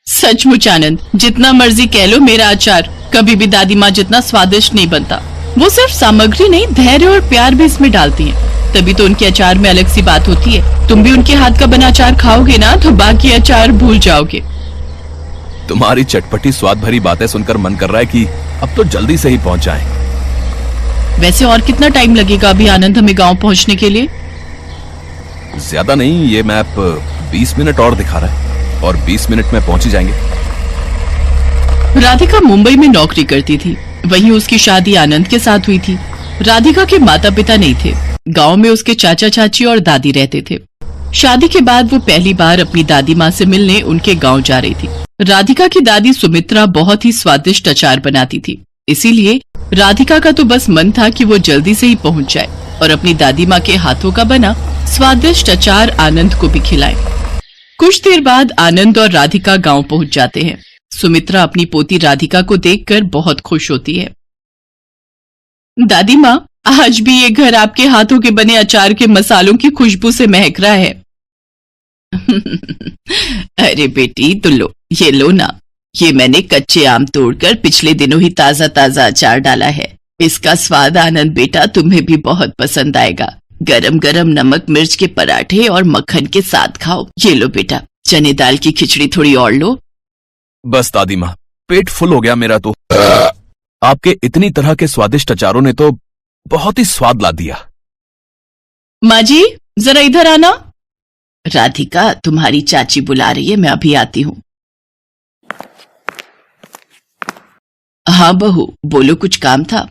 सचमुच आनंद, जितना मर्जी कह लो, मेरा अचार कभी भी दादी माँ जितना स्वादिष्ट नहीं बनता। वो सिर्फ सामग्री नहीं, धैर्य और प्यार भी इसमें डालती हैं। तभी तो उनके अचार में अलग सी बात होती है। तुम भी उनके हाथ का बना अचार खाओगे ना तो बाकी अचार भूल जाओगे। तुम्हारी चटपटी स्वाद भरी बातें सुनकर मन कर रहा है कि अब तो जल्दी से ही पहुंच जाएं। वैसे और कितना टाइम लगेगा अभी आनंद हमें गाँव पहुँचने के लिए? ज्यादा नहीं, ये मैप 20 मिनट और दिखा रहा है और 20 मिनट में पहुंच ही जाएंगे। राधिका मुंबई में नौकरी करती थी। वहीं उसकी शादी आनंद के साथ हुई थी। राधिका के माता पिता नहीं थे। गांव में उसके चाचा चाची और दादी रहते थे। शादी के बाद वो पहली बार अपनी दादी माँ से मिलने उनके गांव जा रही थी। राधिका की दादी सुमित्रा बहुत ही स्वादिष्ट अचार बनाती थी, इसीलिए राधिका का तो बस मन था कि वो जल्दी से ही पहुंच जाए और अपनी दादी माँ के हाथों का बना स्वादिष्ट अचार आनंद को भी खिलाए। कुछ देर बाद आनंद और राधिका गांव पहुंच जाते हैं। सुमित्रा अपनी पोती राधिका को देखकर बहुत खुश होती है। दादी माँ, आज भी ये घर आपके हाथों के बने अचार के मसालों की खुशबू से महक रहा है। अरे बेटी, तो लो, ये लो ना, ये मैंने कच्चे आम तोड़कर पिछले दिनों ही ताजा ताजा अचार डाला है। इसका स्वाद आनंद बेटा तुम्हें भी बहुत पसंद आएगा। गरम गरम नमक मिर्च के पराठे और मक्खन के साथ खाओ। ये लो बेटा, चने दाल की खिचड़ी थोड़ी और लो। बस दादी माँ, पेट फुल हो गया मेरा तो। आपके इतनी तरह के स्वादिष्ट अचारों ने तो बहुत ही स्वाद ला दिया। माँ जी, जरा इधर आना। राधिका, तुम्हारी चाची बुला रही है, मैं अभी आती हूँ। हाँ बहू, बोलो, कुछ काम था?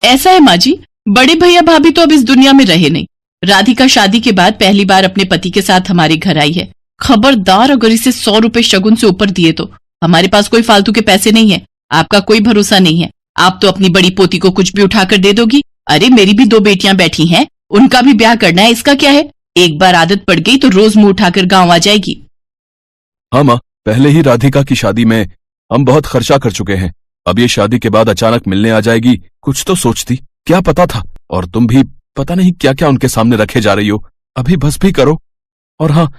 ऐसा है माँ जी, बड़े भैया भाभी तो अब इस दुनिया में रहे नहीं। राधिका शादी के बाद पहली बार अपने पति के साथ हमारे घर आई है। खबरदार, अगर इसे 100 रुपए शगुन से ऊपर दिए तो। हमारे पास कोई फालतू के पैसे नहीं है। आपका कोई भरोसा नहीं है। आप तो अपनी बड़ी पोती को कुछ भी उठाकर दे दोगी। अरे मेरी भी 2 बेटियां बैठी हैं, उनका भी ब्याह करना है, इसका क्या है? एक बार आदत पड़ गई तो रोज मुंह उठाकर गांव आ जाएगी। हाँ माँ, पहले ही राधिका की शादी में हम बहुत खर्चा कर चुके हैं। अब ये शादी के बाद अचानक मिलने आ जाएगी, कुछ तो सोचती, क्या पता था। और तुम भी पता नहीं क्या क्या उनके सामने रखे जा रही हो। अभी बस भी करो। और हाँ,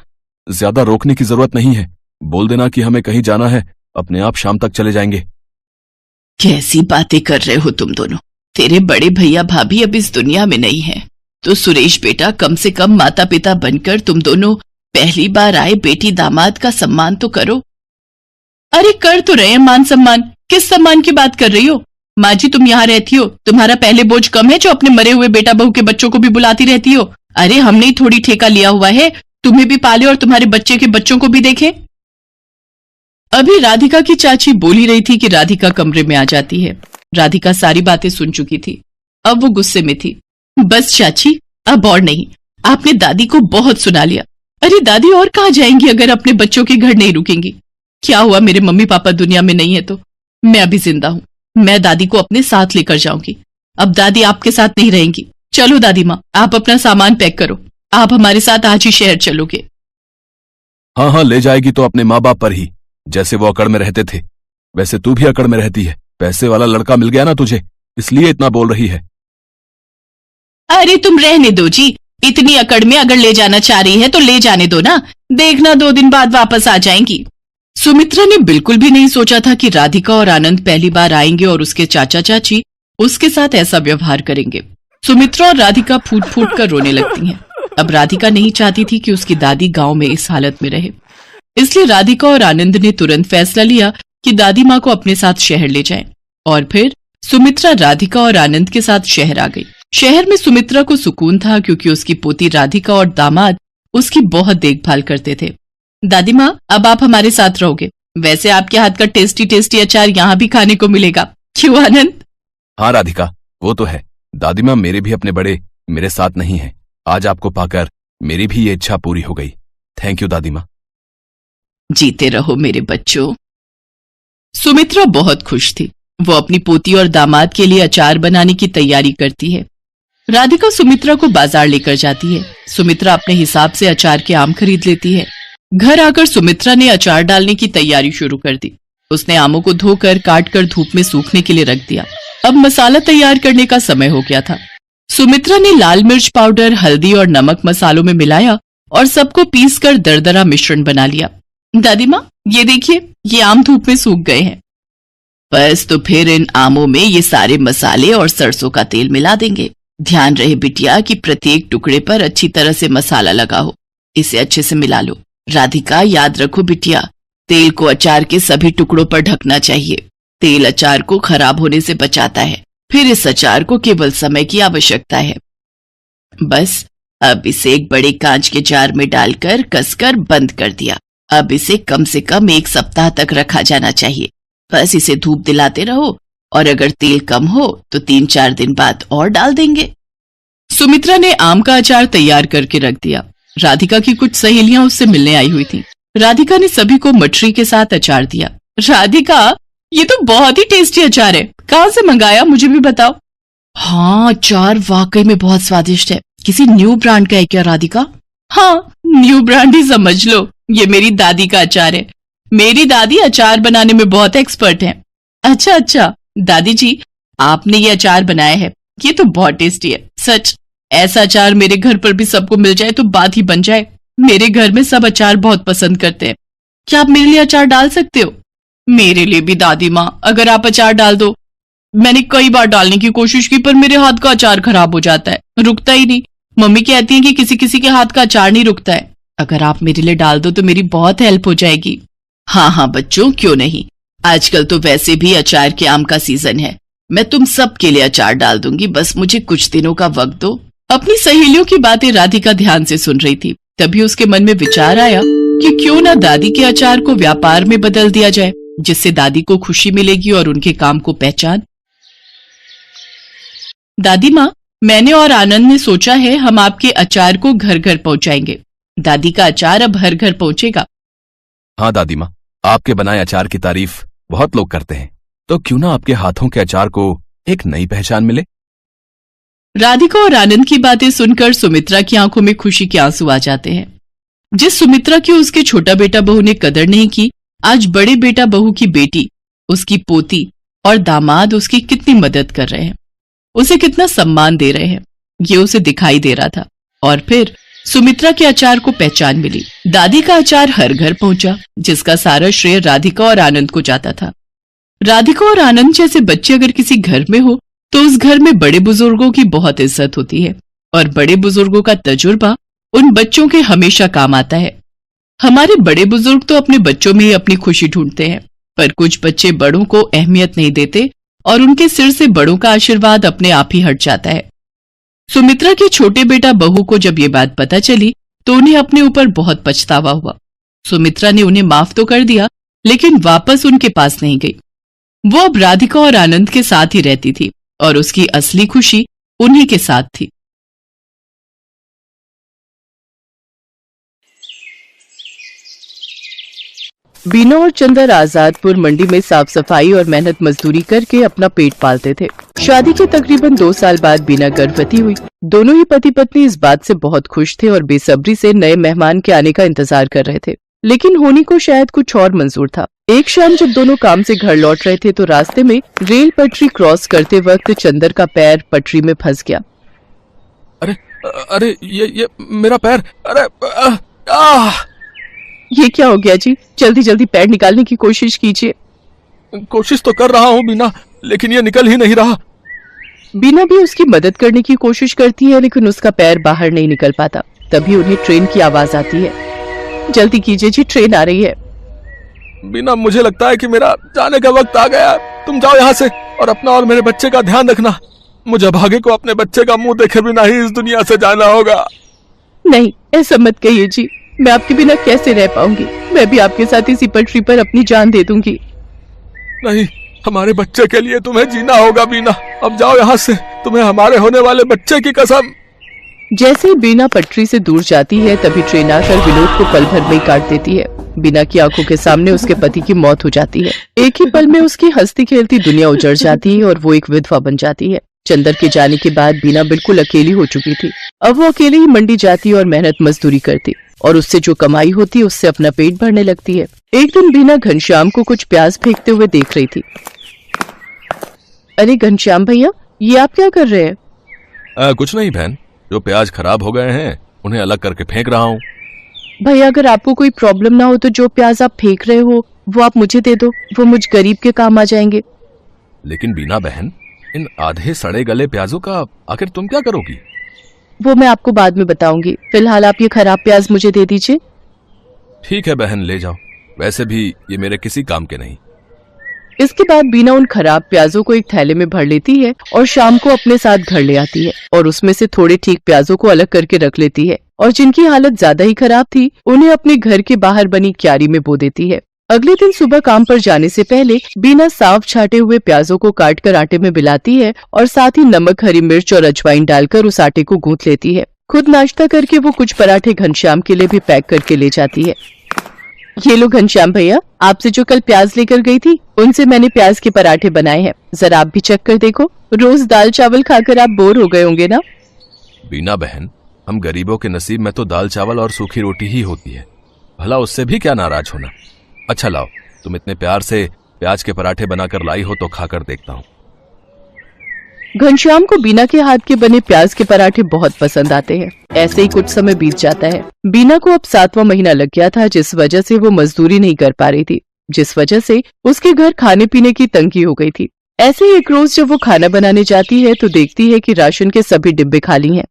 ज्यादा रोकने की जरूरत नहीं है। बोल देना कि हमें कहीं जाना है, अपने आप शाम तक चले जाएंगे। कैसी बातें कर रहे हो तुम दोनों? तेरे बड़े भैया भाभी अब इस दुनिया में नहीं है, तो सुरेश बेटा, कम से कम माता पिता बनकर तुम दोनों पहली बार आए बेटी दामाद का सम्मान तो करो। अरे कर तो रहे हैं मान सम्मान। किस सम्मान की बात कर रही हो? माँ जी, तुम यहाँ रहती हो, तुम्हारा पहले बोझ कम है जो अपने मरे हुए बेटा बहू के बच्चों को भी बुलाती रहती हो। अरे हमने ही थोड़ी ठेका लिया हुआ है, तुम्हें भी पाले और तुम्हारे बच्चे के बच्चों को भी देखे। अभी राधिका की चाची बोल ही रही थी कि राधिका कमरे में आ जाती है। राधिका सारी बातें सुन चुकी थी। अब वो गुस्से में थी। बस चाची, अब और नहीं, आपने दादी को बहुत सुना लिया। अरे दादी और कहाँ जाएंगी अगर अपने बच्चों के घर नहीं रुकेंगी? क्या हुआ, मेरे मम्मी पापा दुनिया में नहीं है तो? मैं अभी जिंदा हूँ, मैं दादी को अपने साथ लेकर जाऊंगी। अब दादी आपके साथ नहीं रहेंगी। चलो दादी माँ, आप अपना सामान पैक करो, आप हमारे साथ आज ही शहर चलोगे। हाँ हाँ, ले जाएगी तो अपने माँ बाप पर ही, जैसे वो अकड़ में रहते थे। वैसे तू भी अकड़ में रहती है। पैसे वाला लड़का मिल गया ना तुझे, इसलिए इतना बोल रही है। अरे तुम रहने दो जी, इतनी अकड़ में अगर ले जाना चाह रही है तो ले जाने दो ना, देखना 2 दिन बाद वापस आ जाएंगी। सुमित्रा ने बिल्कुल भी नहीं सोचा था कि राधिका और आनंद पहली बार आएंगे और उसके चाचा चाची उसके साथ ऐसा व्यवहार करेंगे। सुमित्रा और राधिका फूट फूट कर रोने लगती हैं। अब राधिका नहीं चाहती थी कि उसकी दादी गांव में इस हालत में रहे, इसलिए राधिका और आनंद ने तुरंत फैसला लिया कि दादी माँ को अपने साथ शहर ले जाएं। और फिर सुमित्रा राधिका और आनंद के साथ शहर आ गई। शहर में सुमित्रा को सुकून था क्योंकि उसकी पोती राधिका और दामाद उसकी बहुत देखभाल करते थे। दादी माँ, अब आप हमारे साथ रहोगे। वैसे आपके हाथ का टेस्टी टेस्टी अचार यहाँ भी खाने को मिलेगा, क्यों आनंद? हाँ राधिका, वो तो है। दादी माँ, मेरे भी अपने बड़े मेरे साथ नहीं है। आज आपको पाकर मेरी भी ये इच्छा पूरी हो गई। थैंक यू दादी माँ। जीते रहो मेरे बच्चों। सुमित्रा बहुत खुश थी। वो अपनी पोती और दामाद के लिए अचार बनाने की तैयारी करती है। राधिका सुमित्रा को बाजार लेकर जाती है। सुमित्रा अपने हिसाब से अचार के आम खरीद लेती है। घर आकर सुमित्रा ने अचार डालने की तैयारी शुरू कर दी। उसने आमों को धोकर काट कर धूप में सूखने के लिए रख दिया। अब मसाला तैयार करने का समय हो गया था। सुमित्रा ने लाल मिर्च पाउडर, हल्दी और नमक मसालों में मिलाया और सबको पीसकर दरदरा मिश्रण बना लिया। दादी माँ, ये देखिए, ये आम धूप में सूख गए हैं। बस तो फिर इन आमों में ये सारे मसाले और सरसों का तेल मिला देंगे। ध्यान रहे बिटिया कि प्रत्येक टुकड़े पर अच्छी तरह से मसाला लगा हो। इसे अच्छे से मिला लो। राधिका, याद रखो बिटिया, तेल को अचार के सभी टुकड़ों पर ढकना चाहिए। तेल अचार को खराब होने से बचाता है। फिर इस अचार को केवल समय की आवश्यकता है। बस अब इसे एक बड़े कांच के जार में डालकर कसकर बंद कर दिया। अब इसे कम से कम 1 सप्ताह तक रखा जाना चाहिए। बस इसे धूप दिलाते रहो और अगर तेल कम हो तो 3-4 दिन बाद और डाल देंगे। सुमित्रा ने आम का अचार तैयार करके रख दिया। राधिका की कुछ सहेलियां उससे मिलने आई हुई थीं। राधिका ने सभी को मठरी के साथ अचार दिया। राधिका, ये तो बहुत ही टेस्टी अचार है, कहाँ से मंगाया, मुझे भी बताओ। हाँ, अचार वाकई में बहुत स्वादिष्ट है। किसी न्यू ब्रांड का है क्या राधिका? हाँ, न्यू ब्रांड ही समझ लो। ये मेरी दादी का अचार है। मेरी दादी अचार बनाने में बहुत एक्सपर्ट हैं। अच्छा अच्छा, दादी जी, आपने ये अचार बनाया है, ये तो बहुत टेस्टी है। सच, ऐसा अचार मेरे घर पर भी सबको मिल जाए तो बात ही बन जाए। मेरे घर में सब अचार बहुत पसंद करते हैं। क्या आप मेरे लिए अचार डाल सकते हो? मेरे लिए भी दादी माँ, अगर आप अचार डाल दो। मैंने कई बार डालने की कोशिश की पर मेरे हाथ का अचार खराब हो जाता है, रुकता ही नहीं। मम्मी कहती है कि किसी किसी के हाथ का अचार नहीं रुकता है। अगर आप मेरे लिए डाल दो तो मेरी बहुत हेल्प हो जाएगी। हाँ हाँ बच्चों, क्यों नहीं। आजकल तो वैसे भी अचार के आम का सीजन है। मैं तुम सब के लिए अचार डाल दूंगी, बस मुझे कुछ दिनों का वक्त दो। अपनी सहेलियों की बातें राधिका ध्यान से सुन रही थी। तभी उसके मन में विचार आया कि क्यों ना दादी के अचार को व्यापार में बदल दिया जाए, जिससे दादी को खुशी मिलेगी और उनके काम को पहचान। दादी माँ, मैंने और आनंद ने सोचा है हम आपके अचार को घर घर पहुंचाएंगे। दादी का अचार अब हर घर पहुंचेगा। हाँ दादी माँ, आपके बनाए अचार की तारीफ बहुत लोग करते हैं, तो क्यों ना आपके हाथों के अचार को एक नई पहचान मिले। राधिका और आनंद की बातें सुनकर सुमित्रा की आंखों में खुशी के आंसू आ जाते हैं। जिस सुमित्रा की उसके छोटा बेटा बहू ने कदर नहीं की, आज बड़े बेटा बहू की बेटी, उसकी पोती और दामाद उसकी कितनी मदद कर रहे हैं, उसे कितना सम्मान दे रहे हैं, ये उसे दिखाई दे रहा था। और फिर सुमित्रा के अचार को पहचान मिली। दादी का अचार हर घर पहुंचा, जिसका सारा श्रेय राधिका और आनंद को जाता था। राधिका और आनंद जैसे बच्चे अगर किसी घर में हो तो उस घर में बड़े बुजुर्गों की बहुत इज्जत होती है और बड़े बुजुर्गों का तजुर्बा उन बच्चों के हमेशा काम आता है। हमारे बड़े बुजुर्ग तो अपने बच्चों में ही अपनी खुशी ढूंढते हैं, पर कुछ बच्चे बड़ों को अहमियत नहीं देते और उनके सिर से बड़ों का आशीर्वाद अपने आप ही हट जाता है। सुमित्रा के छोटे बेटा बहू को जब ये बात पता चली तो उन्हें अपने ऊपर बहुत पछतावा हुआ। सुमित्रा ने उन्हें माफ तो कर दिया, लेकिन वापस उनके पास नहीं गई। वो अब राधिका और आनंद के साथ ही रहती थी और उसकी असली खुशी उन्हीं के साथ थी। बीना और चंदर आजादपुर मंडी में साफ सफाई और मेहनत मजदूरी करके अपना पेट पालते थे। शादी के तकरीबन 2 साल बाद बीना गर्भवती हुई। दोनों ही पति पत्नी इस बात से बहुत खुश थे और बेसब्री से नए मेहमान के आने का इंतजार कर रहे थे, लेकिन होनी को शायद कुछ और मंजूर था। एक शाम जब दोनों काम से घर लौट रहे थे तो रास्ते में रेल पटरी क्रॉस करते वक्त चंदर का पैर पटरी में फंस गया। अरे अरे ये मेरा पैर, अरे ये क्या हो गया जी? जल्दी जल्दी पैर निकालने की कोशिश कीजिए। कोशिश तो कर रहा हूँ बीना, लेकिन ये निकल ही नहीं रहा। बीना भी उसकी मदद करने की कोशिश करती है, लेकिन उसका पैर बाहर नहीं निकल पाता। तभी उन्हें ट्रेन की आवाज आती है। जल्दी कीजिए जी, ट्रेन आ रही है। बीना, मुझे लगता है कि मेरा जाने का वक्त आ गया। तुम जाओ यहाँ से और अपना और मेरे बच्चे का ध्यान रखना। मुझे भागे को अपने बच्चे का मुंह देखे बिना ही इस दुनिया से जाना होगा। नहीं, ऐसा मत कहिए जी, मैं आपके बिना कैसे रह पाऊंगी। मैं भी आपके साथ इसी पटरी पर अपनी जान दे दूंगी। नहीं, हमारे बच्चे के लिए तुम्हें जीना होगा बीना। अब जाओ यहाँ से, तुम्हें हमारे होने वाले बच्चे की कसम। जैसे ही बीना पटरी से दूर जाती है तभी ट्रेन आकर विनोद को पल भर में ही काट देती है। बीना की आंखों के सामने उसके पति की मौत हो जाती है। एक ही पल में उसकी हंसती खेलती दुनिया उजड़ जाती है और वो एक विधवा बन जाती है। चंदर के जाने के बाद बीना बिल्कुल अकेली हो चुकी थी। अब वो अकेली ही मंडी जाती और मेहनत मजदूरी करती और उससे जो कमाई होती उससे अपना पेट भरने लगती है। एक दिन बीना घनश्याम को कुछ प्याज फेंकते हुए देख रही थी। अरे घनश्याम भैया, ये आप क्या कर रहे हैं? कुछ नहीं बहन, जो प्याज खराब हो गए हैं उन्हें अलग करके फेंक रहा हूँ। भैया अगर आपको कोई प्रॉब्लम ना हो तो जो प्याज आप फेंक रहे हो वो आप मुझे दे दो, वो मुझ गरीब के काम आ जाएंगे। लेकिन बीना बहन, इन आधे सड़े गले प्याजों का आखिर तुम क्या करोगी? वो मैं आपको बाद में बताऊंगी, फिलहाल आप ये खराब प्याज मुझे दे दीजिए। ठीक है बहन, ले जाओ, वैसे भी ये मेरे किसी काम के नहीं। इसके बाद बीना उन खराब प्याजों को एक थैले में भर लेती है और शाम को अपने साथ घर ले आती है और उसमें से थोड़े ठीक प्याजों को अलग करके रख लेती है और जिनकी हालत ज्यादा ही खराब थी उन्हें अपने घर के बाहर बनी क्यारी में बो देती है। अगले दिन सुबह काम पर जाने से पहले बीना साफ छाटे हुए प्याजों को काटकर आटे में मिलाती है और साथ ही नमक, हरी मिर्च और अजवाइन डालकर उस आटे को गूंथ लेती है। खुद नाश्ता करके वो कुछ पराठे घनश्याम के लिए भी पैक करके ले जाती है। ये लो घनश्याम भैया, आपसे जो कल प्याज लेकर गई थी उनसे मैंने प्याज के पराठे बनाए हैं, जरा आप भी चख कर देखो। रोज दाल चावल खाकर आप बोर हो गए होंगे ना? बीना बहन, हम गरीबों के नसीब में तो दाल चावल और सूखी रोटी ही होती है, भला उससे भी क्या नाराज होना। अच्छा लाओ, तुम इतने प्यार से प्याज के पराठे बनाकर लाई हो तो खाकर देखता हूँ। घनश्याम को बीना के हाथ के बने प्याज के पराठे बहुत पसंद आते हैं। ऐसे ही कुछ समय बीत जाता है। बीना को अब 7वां महीना लग गया था, जिस वजह से वो मजदूरी नहीं कर पा रही थी, जिस वजह से उसके घर खाने पीने की तंगी हो गई थी। ऐसे ही एक रोज जब वो खाना बनाने जाती है तो देखती है कि राशन के सभी डिब्बे खाली हैं।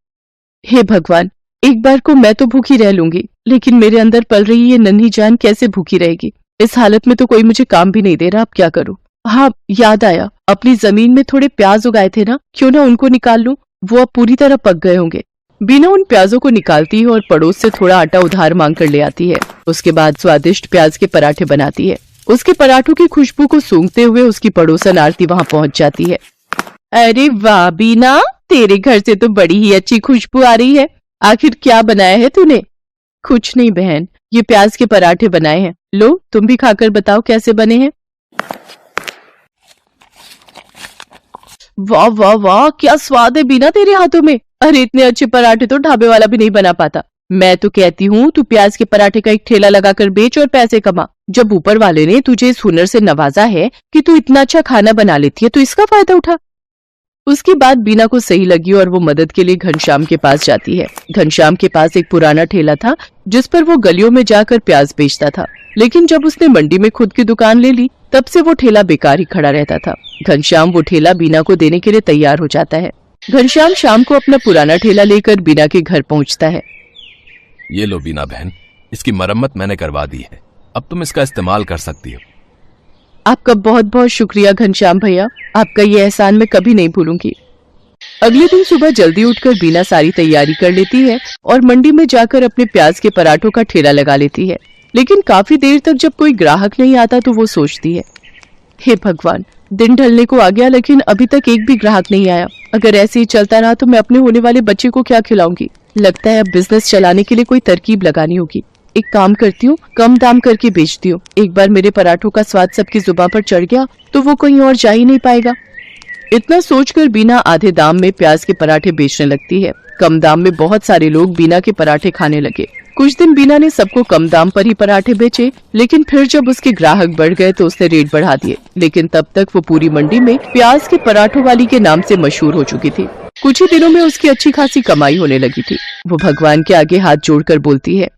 हे भगवान, एक बार को मैं तो भूखी रह लूंगी, लेकिन मेरे अंदर पल रही ये नन्ही जान कैसे भूखी रहेगी? इस हालत में तो कोई मुझे काम भी नहीं दे रहा, अब क्या करूं? हाँ, याद आया, अपनी जमीन में थोड़े प्याज उगाए थे ना, क्यों ना उनको निकाल लूं, वो अब पूरी तरह पक गए होंगे। बीना उन प्याजों को निकालती है और पड़ोस से थोड़ा आटा उधार मांग कर ले आती है। उसके बाद स्वादिष्ट प्याज के पराठे बनाती है। उसके पराठों की खुशबू को सूंघते हुए उसकी पड़ोसन आरती वहाँ पहुँच जाती है। अरे वाह बीना, तेरे घर से तो बड़ी ही अच्छी खुशबू आ रही है, आखिर क्या बनाया है तूने? कुछ नहीं बहन, ये प्याज के पराठे बनाए हैं, लो तुम भी खाकर बताओ कैसे बने हैं। वाह वाह वाह, क्या स्वाद है बीना तेरे हाथों में। अरे इतने अच्छे पराठे तो ढाबे वाला भी नहीं बना पाता। मैं तो कहती हूँ तू प्याज के पराठे का एक ठेला लगाकर बेच और पैसे कमा। जब ऊपर वाले ने तुझे इस हुनर से नवाजा है कि तू इतना अच्छा खाना बना लेती है तो इसका फायदा उठा। उसकी बात बीना को सही लगी और वो मदद के लिए घनश्याम के पास जाती है। घनश्याम के पास एक पुराना ठेला था जिस पर वो गलियों में जाकर प्याज बेचता था, लेकिन जब उसने मंडी में खुद की दुकान ले ली तब से वो ठेला बेकार ही खड़ा रहता था। घनश्याम वो ठेला बीना को देने के लिए तैयार हो जाता है। घनश्याम शाम को अपना पुराना ठेला लेकर बीना के घर पहुंचता है। ये लो बीना बहन, इसकी मरम्मत मैंने करवा दी है, अब तुम इसका इस्तेमाल कर सकती हो। आपका बहुत बहुत शुक्रिया घनश्याम भैया, आपका ये एहसान मैं कभी नहीं भूलूंगी। अगले दिन सुबह जल्दी उठकर बीना सारी तैयारी कर लेती है और मंडी में जाकर अपने प्याज के पराठों का ठेला लगा लेती है। लेकिन काफी देर तक जब कोई ग्राहक नहीं आता तो वो सोचती है, हे भगवान, दिन ढलने को आ गया लेकिन अभी तक एक भी ग्राहक नहीं आया। अगर ऐसे ही चलता रहा तो मैं अपने होने वाले बच्चे को क्या खिलाऊंगी? लगता है अब बिजनेस चलाने के लिए कोई तरकीब लगानी होगी। एक काम करती हूँ, कम दाम करके बेचती हूँ। एक बार मेरे पराठों का स्वाद सबकी जुबान पर चढ़ गया तो वो कहीं और जा ही नहीं पाएगा। इतना सोचकर बीना आधे दाम में प्याज के पराठे बेचने लगती है। कम दाम में बहुत सारे लोग बीना के पराठे खाने लगे। कुछ दिन बीना ने सबको कम दाम पर ही पराठे बेचे, लेकिन फिर जब उसके ग्राहक बढ़ गए तो उसने रेट बढ़ा दिए। लेकिन तब तक वो पूरी मंडी में प्याज के पराठों वाली के नाम से मशहूर हो चुकी थी। कुछ ही दिनों में उसकी अच्छी खासी कमाई होने लगी थी। वो भगवान के आगे हाथ जोड़कर बोलती है,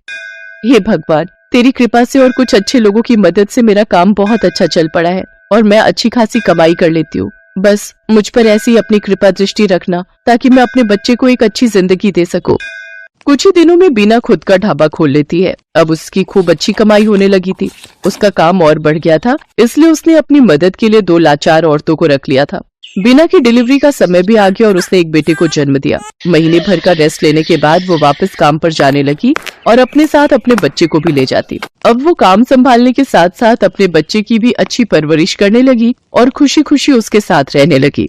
हे भगवान, तेरी कृपा से और कुछ अच्छे लोगों की मदद से मेरा काम बहुत अच्छा चल पड़ा है और मैं अच्छी खासी कमाई कर लेती हूँ। बस मुझ पर ऐसी ही अपनी कृपा दृष्टि रखना ताकि मैं अपने बच्चे को एक अच्छी जिंदगी दे सकूं। कुछ ही दिनों में बीना खुद का ढाबा खोल लेती है। अब उसकी खूब अच्छी कमाई होने लगी थी। उसका काम और बढ़ गया था, इसलिए उसने अपनी मदद के लिए 2 लाचार औरतों को रख लिया था। बीना की डिलीवरी का समय भी आ गया और उसने एक बेटे को जन्म दिया। महीने भर का रेस्ट लेने के बाद वो वापस काम पर जाने लगी और अपने साथ अपने बच्चे को भी ले जाती। अब वो काम संभालने के साथ साथ अपने बच्चे की भी अच्छी परवरिश करने लगी और खुशी खुशी उसके साथ रहने लगी।